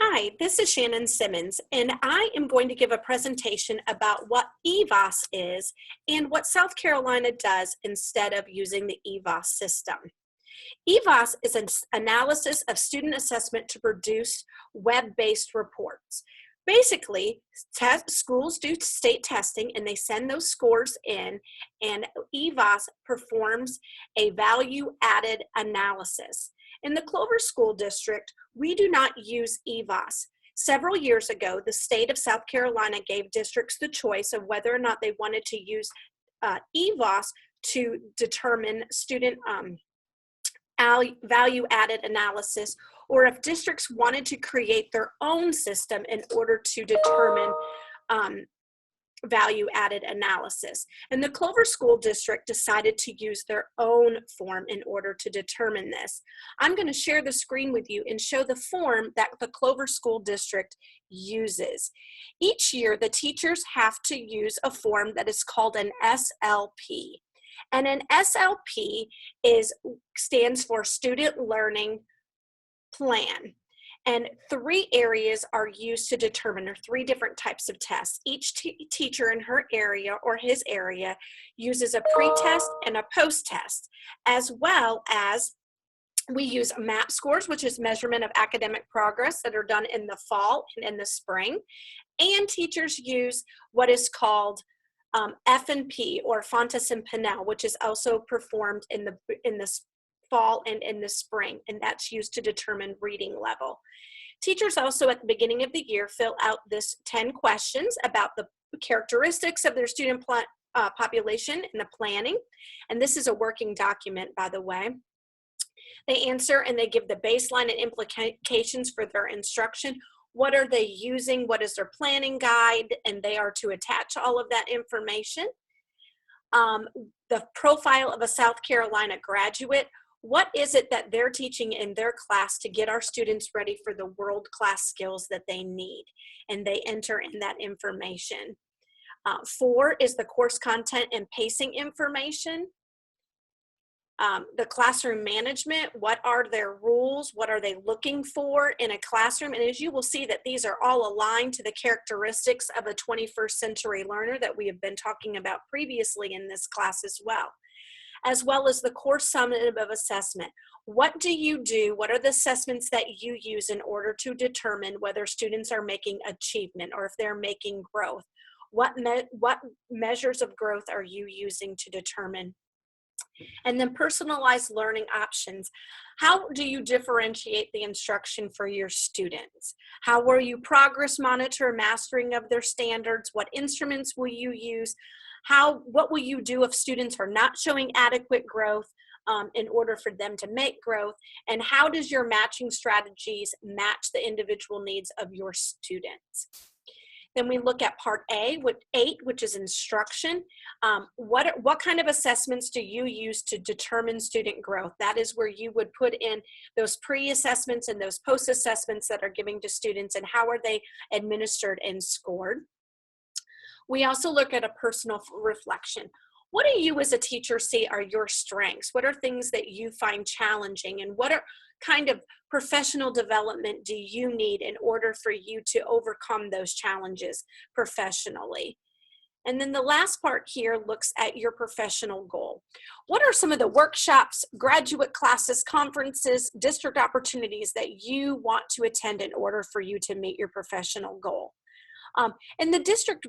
Hi, this is Shannon Simmons, and I am going to give a presentation about what EVOS is and what South Carolina does instead of using the EVOS system. EVOS is an analysis of student assessment to produce web-based reports. Basically, schools do state testing and they send those scores in, and EVOS performs a value-added analysis. In the Clover School District, we do not use EVOS. Several years ago, the state of South Carolina gave districts the choice of whether or not they wanted to use EVOS to determine student value added analysis, or if districts wanted to create their own system in order to determine value added analysis. And the Clover School District decided to use their own form in order to determine this. I'm going to share the screen with you and show the form that the Clover School District uses. Each year, the teachers have to use a form that is called an SLP. And an SLP stands for Student Learning Plan. And three areas are used to determine, or three different types of tests. Each teacher in her area or his area uses a pre-test and a post-test, as well as we use MAP scores, which is measurement of academic progress that are done in the fall and in the spring. And teachers use what is called F&P, or Fontes and Pinnell, which is also performed in the fall and in the spring, and that's used to determine reading level. Teachers also at the beginning of the year fill out this 10 questions about the characteristics of their student population and the planning, and this is a working document, by the way. They answer and they give the baseline and implications for their instruction. What are they using? What is their planning guide? And they are to attach all of that information. The profile of a South Carolina graduate. What is it that they're teaching in their class to get our students ready for the world-class skills that they need? And they enter in that information. 4 is the course content and pacing information. The classroom management, what are their rules? What are they looking for in a classroom? And as you will see that these are all aligned to the characteristics of a 21st century learner that we have been talking about previously in this class as well as the course summative of assessment. What do you do? What are the assessments that you use in order to determine whether students are making achievement or if they're making growth? What measures of growth are you using to determine? And then personalized learning options. How do you differentiate the instruction for your students? How will you progress monitor mastering of their standards? What instruments will you use? What will you do if students are not showing adequate growth in order for them to make growth? And how does your matching strategies match the individual needs of your students? Then we look at part A with 8, which is instruction. What kind of assessments do you use to determine student growth? That is where you would put in those pre-assessments and those post-assessments that are given to students, and how are they administered and scored. We also look at a personal reflection. What do you as a teacher see are your strengths? What are things that you find challenging, and what kind of professional development do you need in order for you to overcome those challenges professionally? And then the last part here looks at your professional goal. What are some of the workshops, graduate classes, conferences, district opportunities that you want to attend in order for you to meet your professional goal? And the district,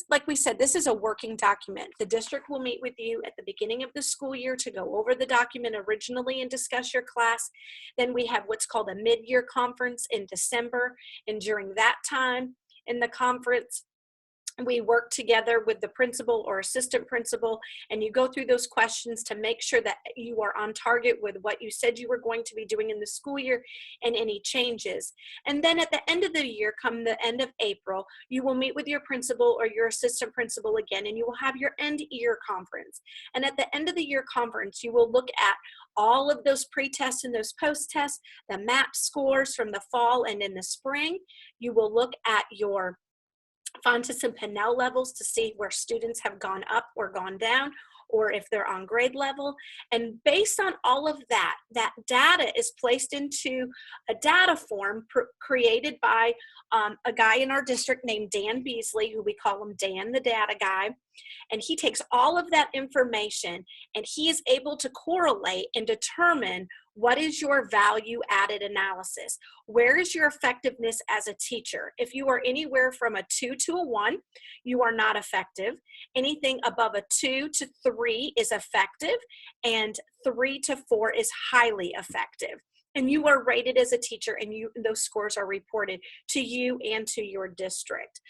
like we said, this is a working document. The district will meet with you at the beginning of the school year to go over the document originally and discuss your class. Then we have what's called a mid-year conference in December. And during that time in the conference, we work together with the principal or assistant principal, and you go through those questions to make sure that you are on target with what you said you were going to be doing in the school year and any changes. And then at the end of the year, come the end of April, you will meet with your principal or your assistant principal again, and you will have your end year conference. And at the end of the year conference, you will look at all of those pre-tests and those post-tests, the MAP scores from the fall and in the spring. You will look at your Fontes and Pinnell levels to see where students have gone up or gone down, or if they're on grade level. And based on all of that, that data is placed into a data form created by a guy in our district named Dan Beasley, who we call him Dan the Data Guy. And he takes all of that information and he is able to correlate and determine what is your value added analysis. Where is your effectiveness as a teacher? If you are anywhere from a 2 to a 1, you are not effective. Anything above a 2 to 3 is effective, and 3 to 4 is highly effective. And you are rated as a teacher, and those scores are reported to you and to your district.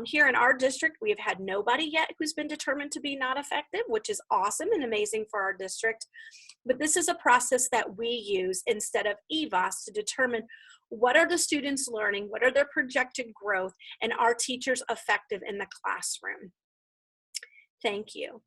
Here in our district, we have had nobody yet who's been determined to be not effective, which is awesome and amazing for our district. But this is a process that we use instead of EVAS to determine what are the students learning, what are their projected growth, and are teachers effective in the classroom. Thank you.